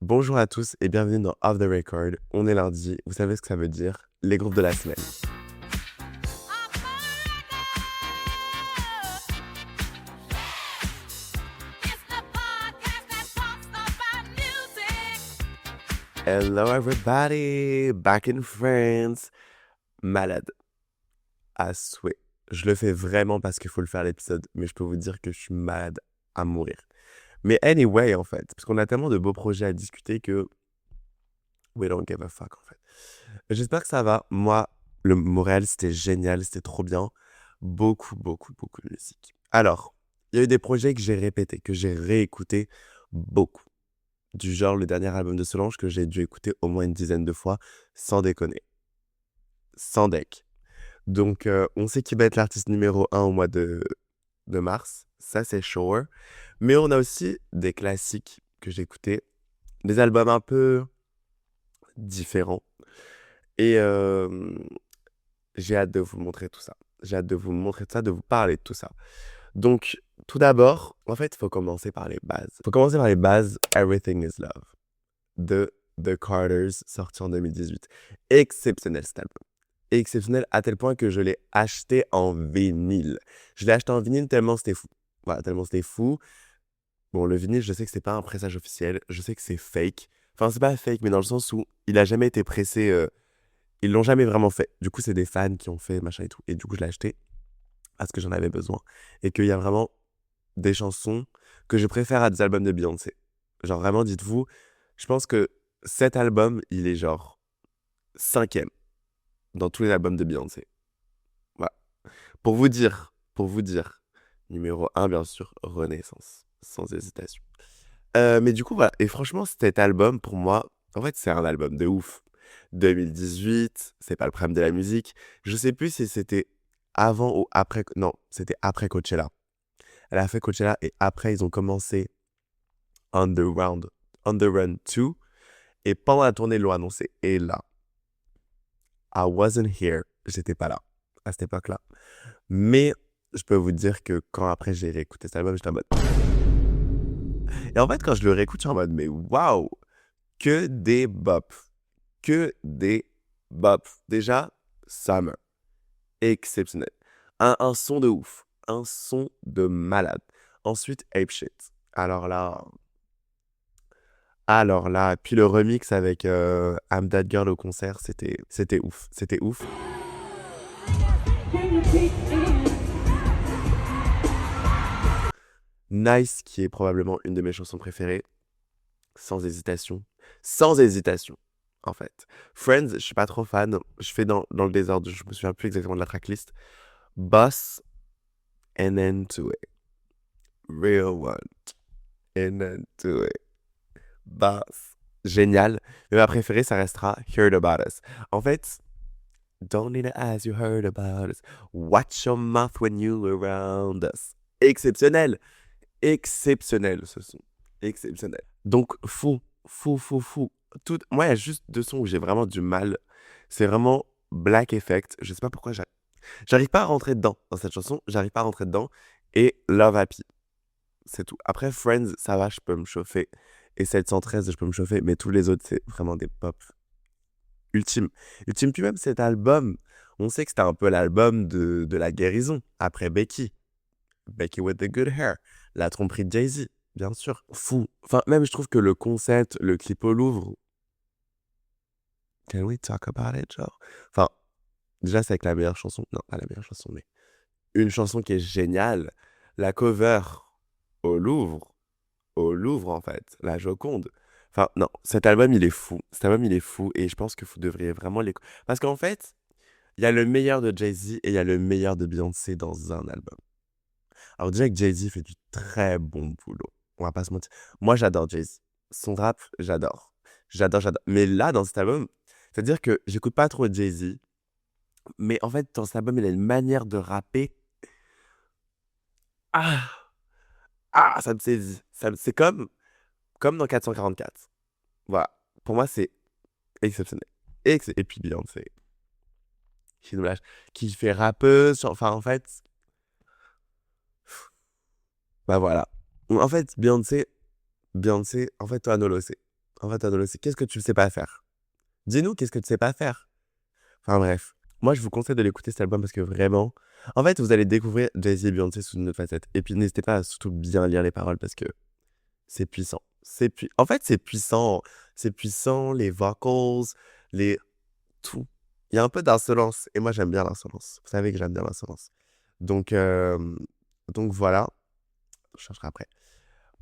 Bonjour à tous et bienvenue dans Off the Record. On est lundi, vous savez ce que ça veut dire, les groupes de la semaine. Hello everybody, back in France. Malade, à souhait. Je le fais vraiment parce qu'il faut le faire l'épisode, mais je peux vous dire que je suis malade à mourir. Mais anyway, en fait, parce qu'on a tellement de beaux projets à discuter que we don't give a fuck, en fait. J'espère que ça va. Moi, le Montréal, c'était génial, c'était trop bien. Beaucoup, beaucoup, beaucoup de musique. Alors, il y a eu des projets que j'ai répétés, que j'ai réécoutés beaucoup. Du genre le dernier album de Solange que j'ai dû écouter au moins une dizaine de fois, sans déconner. Sans deck. Donc, on sait qui va être l'artiste numéro un au mois de mars. Ça, c'est sure. Mais on a aussi des classiques que j'ai écoutés. Des albums un peu différents. Et j'ai hâte de vous montrer tout ça. J'ai hâte de vous montrer tout ça, de vous parler de tout ça. Donc, tout d'abord, en fait, il faut commencer par les bases. Il faut commencer par les bases. Everything is Love de The Carters, sorti en 2018. Exceptionnel cet album. Exceptionnel à tel point que je l'ai acheté en vinyle. Je l'ai acheté en vinyle tellement c'était fou. Voilà, tellement c'était fou. Bon, le vinyle, je sais que c'est pas un pressage officiel. Je sais que c'est fake. Enfin, c'est pas fake, mais dans le sens où il a jamais été pressé. Ils l'ont jamais vraiment fait. Du coup, c'est des fans qui ont fait machin et tout. Et du coup, je l'ai acheté parce que j'en avais besoin. Et qu'il y a vraiment des chansons que je préfère à des albums de Beyoncé. Genre, vraiment, dites-vous, je pense que cet album, il est genre cinquième dans tous les albums de Beyoncé. Voilà. Pour vous dire, numéro un, bien sûr, Renaissance, sans hésitation. Mais du coup, voilà. Et franchement, cet album, pour moi, en fait, c'est un album de ouf. 2018, c'est pas le problème de la musique. Je sais plus si c'était avant ou après. Non, c'était après Coachella. Elle a fait Coachella et après, ils ont commencé On the Run 2. Et pendant la tournée, ils l'ont annoncé. Et là, I wasn't here. J'étais pas là à cette époque-là. Mais je peux vous dire que quand après j'ai réécouté cet album, j'étais en mode. Et en fait, quand je le réécoute, je suis en mode, mais waouh, que des bops. Que des bops. Déjà, Summer. Exceptionnel. Un son de ouf. Un son de malade. Ensuite, Ape Shit. Alors là, puis le remix avec I'm That Girl au concert, c'était ouf. C'était ouf. Nice, qui est probablement une de mes chansons préférées. Sans hésitation. Sans hésitation, en fait. Friends, je suis pas trop fan. Je fais dans le désordre. Je me souviens plus exactement de la tracklist. Boss, and then to it. Real one. And then to it. Boss. Génial. Mais ma préférée, ça restera Heard About Us. En fait, don't need to ask you heard about us. Watch your mouth when you around us. Exceptionnel. Exceptionnel ce son. Exceptionnel. Donc, fou, fou, fou, fou. Moi, il y a juste deux sons où j'ai vraiment du mal. C'est vraiment Black Effect. Je sais pas pourquoi j'arrive pas à rentrer dedans dans cette chanson. J'arrive pas à rentrer dedans. Et Love Happy. C'est tout. Après, Friends, ça va, je peux me chauffer. Et 713, je peux me chauffer. Mais tous les autres, c'est vraiment des pop ultimes. Ultime, puis même cet album, on sait que c'était un peu l'album de la guérison. Après Becky. Becky with the good hair. La tromperie de Jay-Z. Bien sûr, fou. Enfin, même je trouve que le concept, le clip au Louvre. Can we talk about it, genre? Enfin, déjà, c'est avec la meilleure chanson. Non, pas la meilleure chanson, mais une chanson qui est géniale. La cover au Louvre. Au Louvre, en fait. La Joconde. Enfin, non, cet album, il est fou. Cet album, il est fou. Et je pense que vous devriez vraiment l'écouter. Parce qu'en fait, il y a le meilleur de Jay-Z et il y a le meilleur de Beyoncé dans un album. Alors déjà que Jay-Z fait du très bon boulot. On va pas se mentir. Moi, j'adore Jay-Z. Son rap, j'adore. J'adore, j'adore. Mais là, dans cet album, c'est-à-dire que j'écoute pas trop Jay-Z. Mais en fait, dans cet album, il a une manière de rapper. Ah, ça me saisit. C'est comme dans 444. Voilà. Pour moi, c'est exceptionnel. Et puis Beyoncé, qui nous lâche, qui fait rappeuse. Enfin, en fait, bah voilà. En fait, Beyoncé, en fait, toi, Nolo, c'est. On va t'adolescer. Qu'est-ce que tu ne sais pas faire? Dis-nous, qu'est-ce que tu sais pas faire? Enfin bref. Moi, je vous conseille de l'écouter cet album parce que vraiment, en fait, vous allez découvrir Jay-Z et Beyoncé sous une autre facette. Et puis, n'hésitez pas à surtout bien lire les paroles parce que c'est puissant. En fait, c'est puissant. C'est puissant, les vocals, les... tout. Il y a un peu d'insolence. Et moi, j'aime bien l'insolence. Vous savez que j'aime bien l'insolence. Donc, donc voilà. Je chercherai après.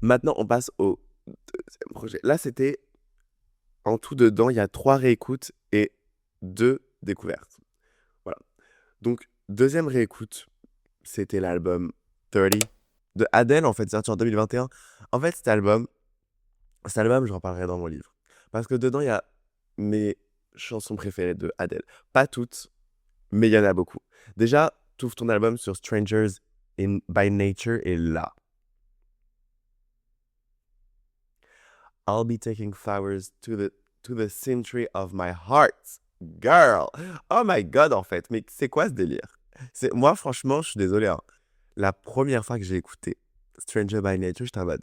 Maintenant, on passe au deuxième projet. Là, c'était en tout dedans, il y a 3 réécoutes et 2 découvertes. Voilà. Donc, deuxième réécoute, c'était l'album 30 de Adele, en fait, sorti en 2021. En fait, cet album, j'en parlerai dans mon livre. Parce que dedans, il y a mes chansons préférées de Adele. Pas toutes, mais il y en a beaucoup. Déjà, t'ouvres ton album sur Strangers by Nature et là. I'll be taking flowers to the century of my heart. Girl! Oh my god, en fait. Mais c'est quoi ce délire? Moi, franchement, je suis désolé, hein. La première fois que j'ai écouté Stranger by Nature, j'étais en mode,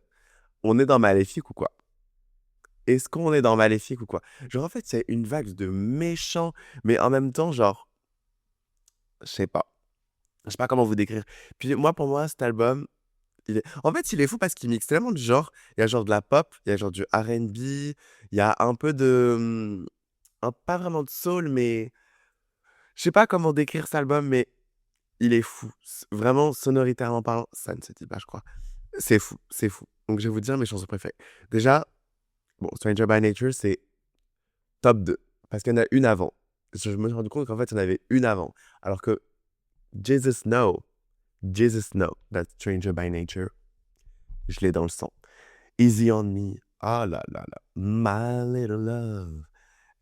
on est dans Maléfique ou quoi? Est-ce qu'on est dans Maléfique ou quoi? Genre, en fait, c'est une vague de méchants, mais en même temps, genre, je sais pas. Je sais pas comment vous décrire. Puis moi, pour moi, cet album, en fait, il est fou parce qu'il mixe tellement de genres. Il y a genre de la pop, il y a genre du R&B, il y a un peu de... pas vraiment de soul, mais... Je sais pas comment décrire cet album, mais il est fou. Vraiment, sonoritairement parlant, ça ne se dit pas, je crois. C'est fou, c'est fou. Donc, je vais vous dire mes chansons préférées. Déjà, bon, Stranger by Nature, c'est top 2. Parce qu'il y en a une avant. Je me suis rendu compte qu'en fait, il y en avait une avant. Alors que Jesus Know, that's Stranger by Nature, je l'ai dans le sang. Easy on Me, ah là là là, My Little Love.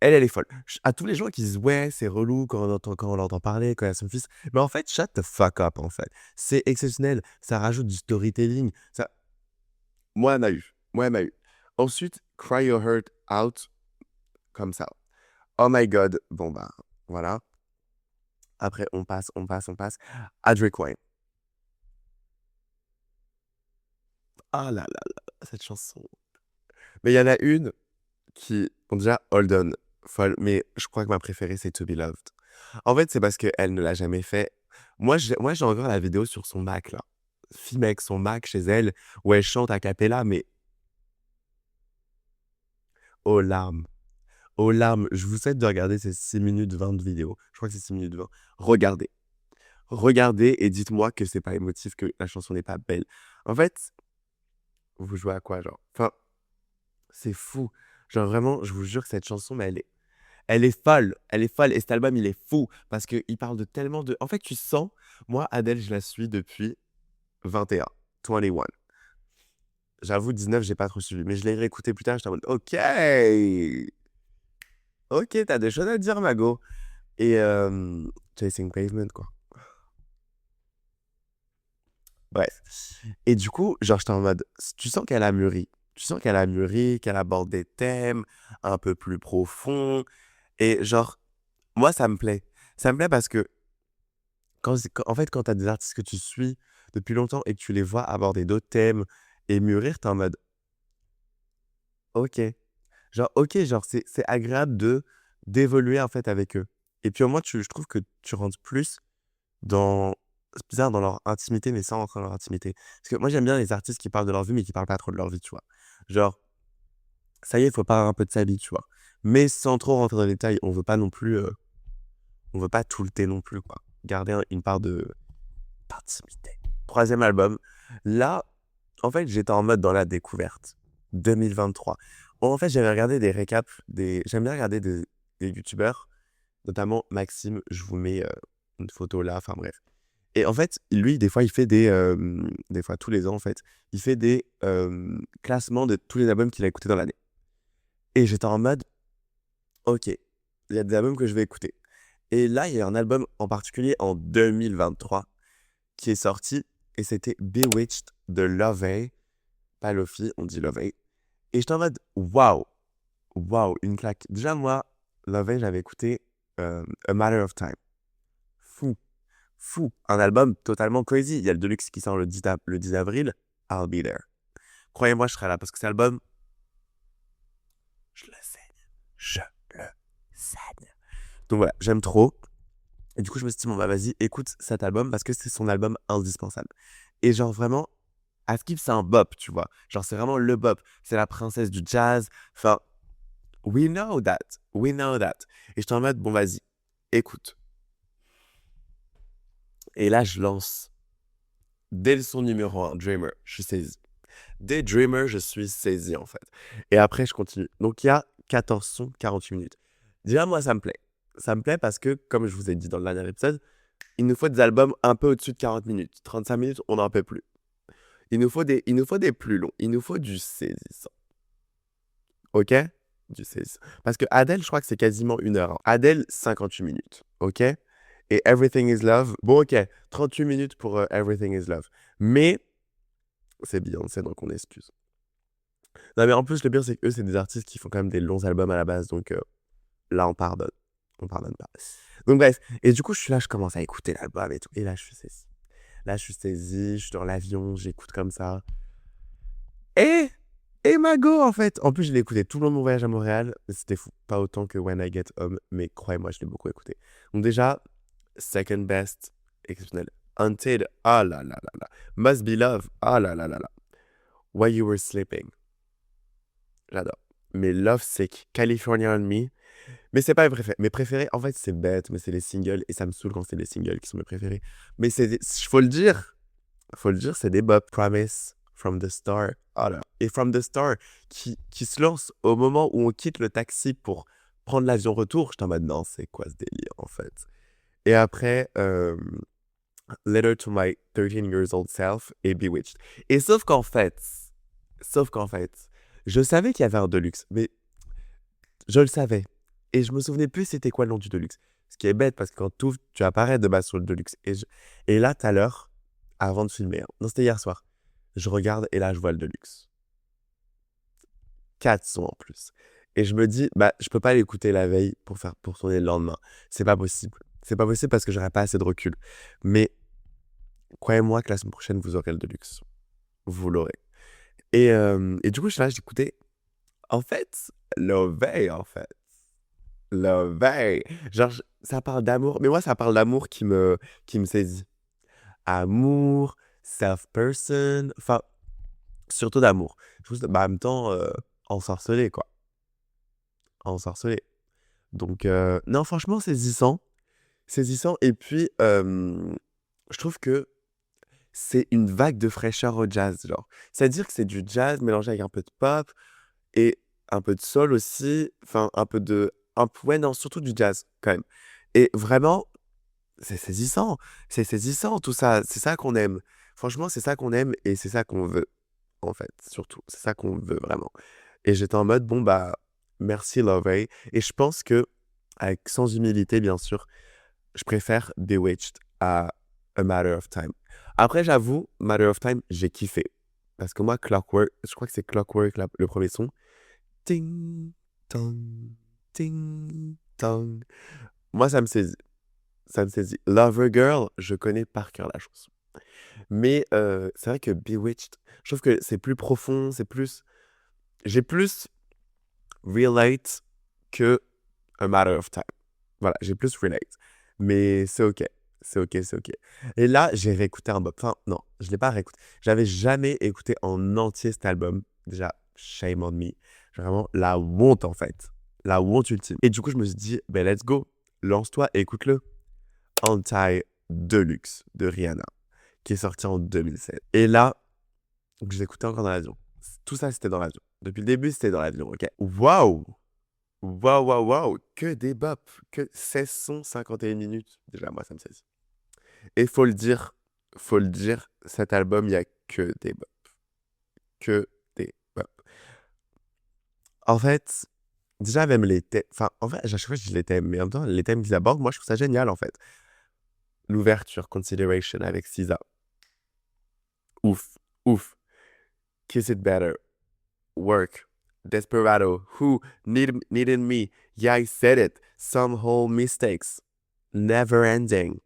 Elle est folle. À tous les gens qui disent ouais, c'est relou quand on l'entend parler, quand il y a son fils. Mais en fait, shut the fuck up, en fait. C'est exceptionnel. Ça rajoute du storytelling. Ça... Moi, elle m'a eu. Moi, elle m'a eu. Ensuite, Cry Your Heart Out, comme ça. Oh my god. Bon, bah, voilà. Après, on passe. À Drake Wine. Ah là là là, cette chanson. Mais il y en a une qui, bon, déjà, Hold On, folle. Mais je crois que ma préférée, c'est To Be Loved. En fait, c'est parce qu'elle ne l'a jamais fait. Moi, j'ai encore la vidéo sur son Mac, là. Filmée avec son Mac chez elle, où elle chante a cappella, mais aux larmes. Aux larmes. Je vous souhaite de regarder ces 6 minutes 20 de vidéo. Je crois que c'est 6 minutes 20. Regardez. Regardez et dites-moi que c'est pas émotif, que la chanson n'est pas belle. En fait, vous jouez à quoi, genre? Enfin, c'est fou. Genre, vraiment, je vous jure que cette chanson, mais elle est folle. Elle est folle. Et cet album, il est fou. Parce qu'il parle de tellement de... En fait, tu sens... Moi, Adele, je la suis depuis 21. 21. J'avoue, 19, j'ai pas trop suivi. Mais je l'ai réécouté plus tard, j'étais en mode, OK! OK, t'as des choses à dire, Mago. Et Chasing Pavement, quoi. Bref. Et du coup, genre, j'étais en mode, tu sens qu'elle a mûri. Tu sens qu'elle a mûri, qu'elle aborde des thèmes un peu plus profonds. Et genre, moi, ça me plaît. Ça me plaît parce que, en fait, quand t'as des artistes que tu suis depuis longtemps et que tu les vois aborder d'autres thèmes et mûrir, t'es en mode, OK. Genre, OK, genre, c'est agréable d'évoluer, en fait, avec eux. Et puis, au moins, je trouve que tu rentres plus dans... C'est bizarre, dans leur intimité, mais sans rentrer dans leur intimité. Parce que moi, j'aime bien les artistes qui parlent de leur vie, mais qui parlent pas trop de leur vie, tu vois. Genre, ça y est, il faut parler un peu de sa vie, tu vois. Mais sans trop rentrer dans les détails, on veut pas non plus... on veut pas tout le thé non plus, quoi. Garder une part d'intimité. Troisième album. Là, en fait, j'étais en mode dans la découverte. 2023. En fait, j'avais regardé des récaps, j'aime bien regarder des youtubeurs, notamment Maxime, je vous mets une photo là, enfin bref. Et en fait, lui, des fois, il fait des fois, tous les ans, en fait, il fait des classements de tous les albums qu'il a écoutés dans l'année. Et j'étais en mode, ok, il y a des albums que je vais écouter. Et là, il y a un album en particulier en 2023 qui est sorti, et c'était Bewitched de Lovey. Pas Lofi, on dit Lovey. Et j'étais en mode, waouh, waouh, une claque. Déjà, moi, Lovey, j'avais écouté A Matter of Time. Fou, fou. Un album totalement crazy. Il y a le Deluxe qui sort le 10 avril. I'll be there. Croyez-moi, je serai là parce que cet album, scène. Donc voilà, j'aime trop. Et du coup, je me suis dit, bon, bah vas-y, écoute cet album parce que c'est son album indispensable. Et genre vraiment, à Skip, c'est un bop, tu vois. Genre, c'est vraiment le bop. C'est la princesse du jazz. Enfin, we know that. We know that. Et j'étais en mode, bon, vas-y, écoute. Et là, je lance. Dès le son numéro 1, Dreamer, je suis saisi. Dès Dreamer, je suis saisi, en fait. Et après, je continue. Donc, il y a 14 sons, 48 minutes. Déjà, moi, ça me plaît. Ça me plaît parce que, comme je vous ai dit dans le dernier épisode, il nous faut des albums un peu au-dessus de 40 minutes. 35 minutes, on n'en peut plus. Il nous faut des plus longs. Il nous faut du saisissant. OK? Du saisissant. Parce que Adele, je crois que c'est quasiment 1 heure. Adele, 58 minutes. OK? Et Everything is Love, bon, OK, 38 minutes pour Everything is Love. Mais c'est Beyoncé, donc on excuse. Non, mais en plus, le pire, c'est qu'eux, c'est des artistes qui font quand même des longs albums à la base. Donc là, on pardonne. On pardonne pas. Donc bref. Et du coup, je suis là, je commence à écouter l'album et tout. Et là, je suis saisi. Là, je suis saisi, je suis dans l'avion, j'écoute comme ça. Et, et Mago, en fait. En plus, je l'ai écouté tout le long de mon voyage à Montréal. C'était fou. Pas autant que When I Get Home, mais croyez-moi, je l'ai beaucoup écouté. Donc déjà, second best, exceptionnel. Until, ah là là là là. Must Be Love, ah là là là là. While You Were Sleeping, j'adore. Mais Love Sick, California on Me. Mais c'est pas mes préférés. Mes préférés, en fait, c'est bête, mais c'est les singles. Et ça me saoule quand c'est les singles qui sont mes préférés. Mais faut le dire. Faut le dire, c'est des bop. Promise, From the Star. Ah là. Et From the Star, qui se lance au moment où on quitte le taxi pour prendre l'avion retour. J'étais en mode, non, c'est quoi ce délire, en fait. Et après, Letter to My 13 Years Old Self et Bewitched. Et sauf qu'en fait, je savais qu'il y avait un Deluxe, mais je le savais. Et je me souvenais plus c'était quoi le nom du Deluxe. Ce qui est bête parce que quand tu apparais de base sur le Deluxe. Et là, tout à l'heure, avant de filmer, hein, non, c'était hier soir, je regarde et là, je vois le Deluxe. 4 sons en plus. Et je me dis, bah, je peux pas l'écouter la veille pour tourner le lendemain. C'est pas possible. C'est pas possible parce que j'aurais pas assez de recul. Mais croyez-moi que la semaine prochaine, vous aurez le Deluxe. Vous l'aurez. Et du coup, je suis là, j'écoutais. En fait, Lovey, en fait. Lovey. Genre, ça parle d'amour. Mais moi, ça parle d'amour qui me saisit. Amour, self-person. Enfin, surtout d'amour. Juste, bah, en même temps, ensorcelé, quoi. Ensorcelé. Donc, non, franchement, saisissant. Saisissant. Et puis, je trouve que c'est une vague de fraîcheur au jazz, genre. C'est-à-dire que c'est du jazz mélangé avec un peu de pop et un peu de soul aussi. Enfin, ouais, non, surtout du jazz, quand même. Et vraiment, c'est saisissant. C'est saisissant, tout ça. C'est ça qu'on aime. Franchement, c'est ça qu'on aime et c'est ça qu'on veut, en fait, surtout. C'est ça qu'on veut vraiment. Et j'étais en mode, bon, bah, merci, Lovey. Et je pense que, sans humilité, bien sûr, je préfère Bewitched à A Matter of Time. Après, j'avoue, Matter of Time, j'ai kiffé. Parce que moi, Clockwork, je crois que c'est Clockwork, le premier son. Ting, tong, ting, tong. Moi, ça me saisit. Ça me saisit. Lover Girl, je connais par cœur la chanson. Mais c'est vrai que Bewitched, je trouve que c'est plus profond, j'ai plus relate que A Matter of Time. Voilà, j'ai plus relate. Mais c'est OK. C'est OK, c'est OK. Et là, j'ai réécouté un bop. Enfin, non, je ne l'ai pas réécouté. J'avais jamais écouté en entier cet album. Déjà, shame on me. J'ai vraiment la honte, en fait. La honte ultime. Et du coup, je me suis dit, ben let's go. Lance-toi et écoute-le. Anti Deluxe de Rihanna, qui est sorti en 2007. Et là, je l'écoutais encore dans l'avion. Tout ça, c'était dans l'avion. Depuis le début, c'était dans l'avion, OK? Waouh! Waouh, waouh, waouh! Que des bops! Que 16 sons, 51 minutes. Déjà, moi, ça me saisit. Et faut le dire, cet album, il n'y a que des bops. Que des bops. En fait, déjà, même les thèmes. Enfin, en fait, à chaque fois, je dis les thèmes, mais en même temps, les thèmes qu'ils abordent, moi, je trouve ça génial, en fait. L'ouverture, Consideration avec SZA. Ouf, ouf. Kiss It Better. Work. Desperado. Who needed me? Yeah, I said it. Some whole mistakes. Never ending.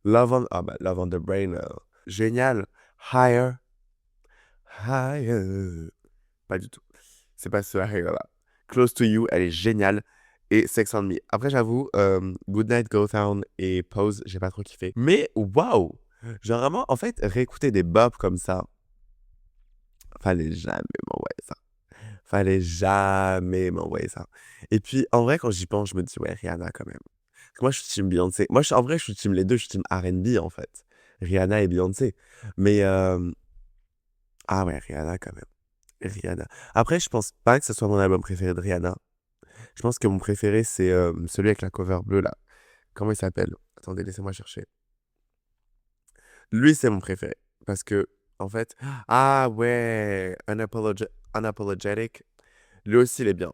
Love on the Brain. Génial. Higher. Higher. Pas du tout. C'est pas ce higher là. Close to You, elle est géniale. et Sex on Me. Après, j'avoue, Goodnight Go Town et Pose, j'ai pas trop kiffé. Mais waouh! Genre vraiment, en fait, réécouter des bops comme ça, fallait jamais m'envoyer ça. Fallait jamais m'envoyer ça. Et puis, en vrai, quand j'y pense, je me dis, ouais, Rihanna quand même. Parce que moi, je suis team Beyoncé. Moi, en vrai, je suis team les deux. Je suis team R&B, en fait. Rihanna et Beyoncé. Mais, ah ouais, Rihanna quand même. Rihanna. Après, je pense pas que ce soit mon album préféré de Rihanna. Je pense que mon préféré, c'est celui avec la cover bleue, là. Comment il s'appelle? Attendez, laissez-moi chercher. Lui, c'est mon préféré. Parce que, en fait, ah ouais, Unapologetic. Lui aussi, il est bien.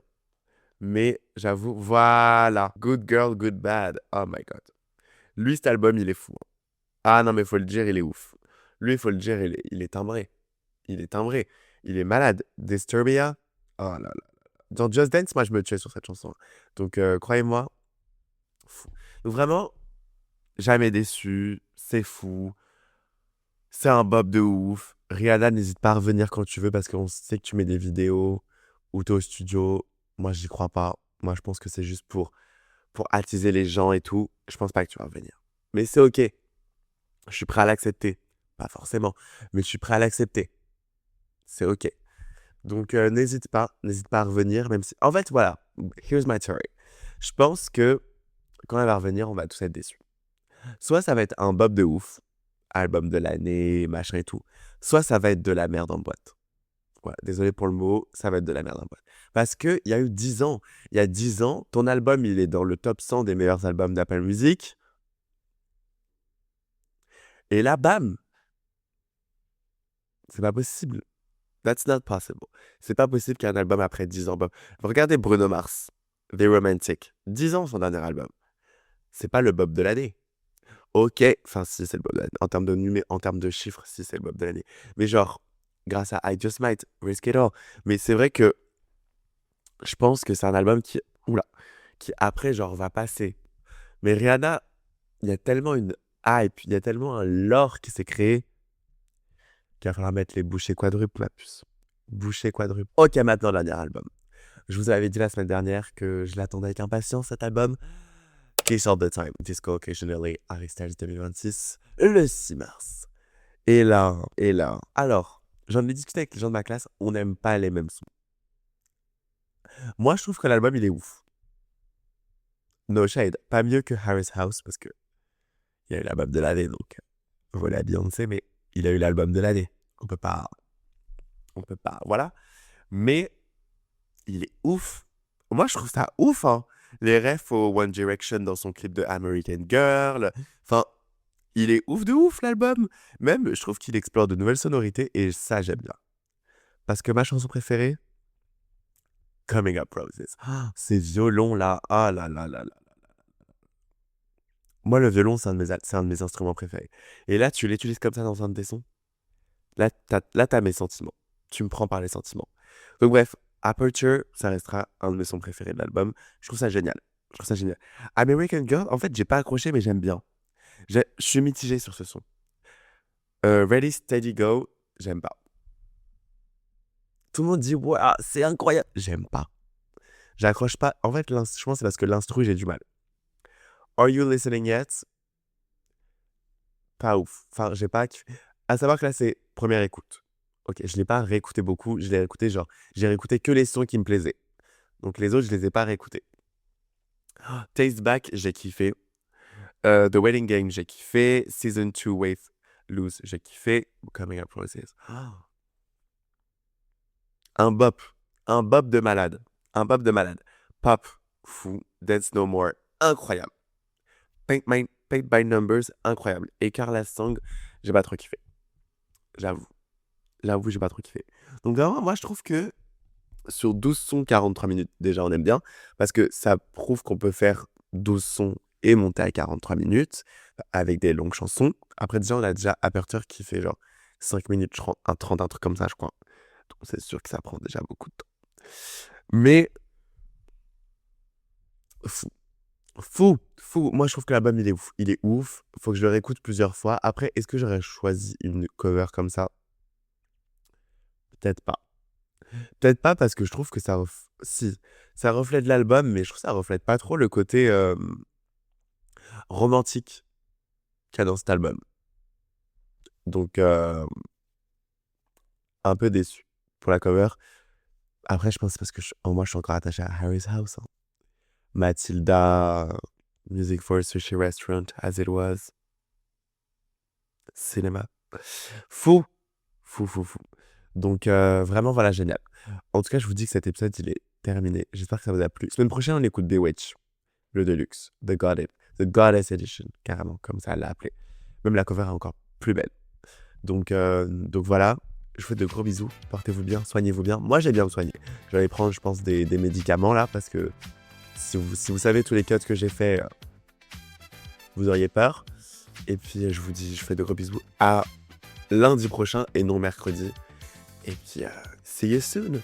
Mais j'avoue, voilà. Good Girl, Good Bad. Oh my God. Lui, cet album, il est fou, hein. Ah non, mais faut le dire, il est ouf. Lui, il faut le dire, il est timbré. Il est timbré. Il est malade. Disturbia. Oh là là. Dans Just Dance, moi, je me tuais sur cette chanson. Donc, croyez-moi, fou. Donc, vraiment, jamais déçu. C'est fou. C'est un bob de ouf. Rihanna, n'hésite pas à revenir quand tu veux parce qu'on sait que tu mets des vidéos ou t'es au studio. Moi, j'y crois pas. Moi, je pense que c'est juste pour attiser les gens et tout. Je pense pas que tu vas revenir. Mais c'est ok. Je suis prêt à l'accepter. Pas forcément, mais je suis prêt à l'accepter. C'est ok. Donc, n'hésite pas à revenir, même si. En fait, voilà. Here's my theory. Je pense que quand elle va revenir, on va tous être déçus. Soit ça va être un bob de ouf, album de l'année, machin et tout. Soit ça va être de la merde en boîte. Voilà, désolé pour le mot, ça va être de la merde en boîte. Parce qu'il y a eu 10 ans. Il y a 10 ans, ton album, il est dans le top 100 des meilleurs albums d'Apple Music. Et là, bam, c'est pas possible. That's not possible. C'est pas possible qu'un album après 10 ans. Regardez Bruno Mars, The Romantic. 10 ans son dernier album. C'est pas le Bob de l'année. Ok, enfin si c'est le Bob de l'année. En termes de chiffres, si c'est le Bob de l'année. Mais genre, grâce à I Just Might, Risk It All. Mais c'est vrai que je pense que c'est un album oula, qui après genre va passer. Mais Rihanna, il y a tellement une hype, il y a tellement un lore qui s'est créé qu'il va falloir mettre les bouchées quadruples, ma puce. Bouchées quadruples. Ok, maintenant, le dernier album. Je vous avais dit la semaine dernière que je l'attendais avec impatience, cet album. Kiss All the Time, Disco Occasionally, Harry Styles 2026, le 6 mars. Et là. Alors, j'en ai discuté avec les gens de ma classe, on n'aime pas les mêmes sons. Moi, je trouve que l'album, il est ouf. No shade. Pas mieux que Harry's House, parce que il y a eu l'album de l'année, donc voilà Beyoncé, mais il a eu l'album de l'année. On peut pas, voilà. Mais il est ouf. Moi, je trouve ça ouf, hein. Les refs au One Direction dans son clip de American Girl. Enfin, il est ouf de ouf, l'album. Même, je trouve qu'il explore de nouvelles sonorités et ça, j'aime bien. Parce que ma chanson préférée, Coming Up Roses. Ces violons-là, ah là là là là. Moi, le violon, c'est un de mes instruments préférés. Et là, tu l'utilises comme ça dans un de tes sons. Là, t'as mes sentiments. Tu me prends par les sentiments. Donc bref, Aperture, ça restera un de mes sons préférés de l'album. Je trouve ça génial. Je trouve ça génial. American Girl, en fait, j'ai pas accroché, mais j'aime bien. Je suis mitigé sur ce son. Ready, Steady, Go, j'aime pas. Tout le monde dit, ouais, c'est incroyable. J'aime pas. J'accroche pas. En fait, je pense que c'est parce que l'instru, j'ai du mal. Are You Listening Yet? Pas ouf. Enfin, j'ai pas. À savoir que là, c'est première écoute. Ok, je l'ai pas réécouté beaucoup. Je l'ai réécouté, genre, j'ai réécouté que les sons qui me plaisaient. Donc les autres, je les ai pas réécoutés. Taste Back, j'ai kiffé. The Wedding Game, j'ai kiffé. Season 2 Wave Loose, j'ai kiffé. Coming Up Roses. Un bop. Un bop de malade. Un bop de malade. Pop, fou. Dance No More, incroyable. Paint by Numbers, incroyable. Et Carla Song, j'ai pas trop kiffé. J'avoue. J'avoue, j'ai pas trop kiffé. Donc vraiment, moi, je trouve que sur 12 sons, 43 minutes, déjà, on aime bien. Parce que ça prouve qu'on peut faire 12 sons et monter à 43 minutes avec des longues chansons. Après, déjà, on a déjà Aperture qui fait genre 5 minutes 30, un truc comme ça, je crois. Donc, c'est sûr que ça prend déjà beaucoup de temps. Mais, fou. Fou, fou. Moi, je trouve que l'album, il est ouf. Il est ouf. Faut que je le réécoute plusieurs fois. Après, est-ce que j'aurais choisi une cover comme ça? Peut-être pas. Peut-être pas parce que je trouve que ça Ça reflète l'album, mais je trouve que ça reflète pas trop le côté romantique qu'il y a dans cet album. Donc, un peu déçu pour la cover. Après, je pense que c'est parce que moi, je suis encore attaché à Harry's House, hein. Matilda, Music for a Sushi Restaurant, As It Was, cinéma. Fou, fou, fou, fou. Donc, vraiment, voilà, génial. En tout cas, je vous dis que cet épisode, il est terminé. J'espère que ça vous a plu. Semaine prochaine, on écoute Bewitch, le Deluxe, The Goddess Edition, carrément, comme ça, elle l'a appelé. Même la cover est encore plus belle. Donc voilà, je vous fais de gros bisous. Portez-vous bien, soignez-vous bien. Moi, j'ai bien me soigner. Je vais aller prendre, je pense, des médicaments là, parce que si vous savez tous les cuts que j'ai fait, vous auriez peur. Et puis, je vous dis, je fais de gros bisous à lundi prochain et non mercredi. Et puis, see you soon.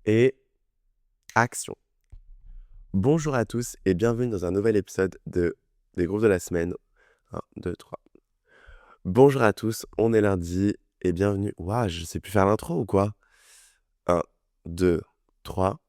Et action. Bonjour à tous et bienvenue dans un nouvel épisode des groupes de la semaine. 1, 2, 3. Bonjour à tous, on est lundi et bienvenue. Waouh, je sais plus faire l'intro ou quoi? 1, 2, 3.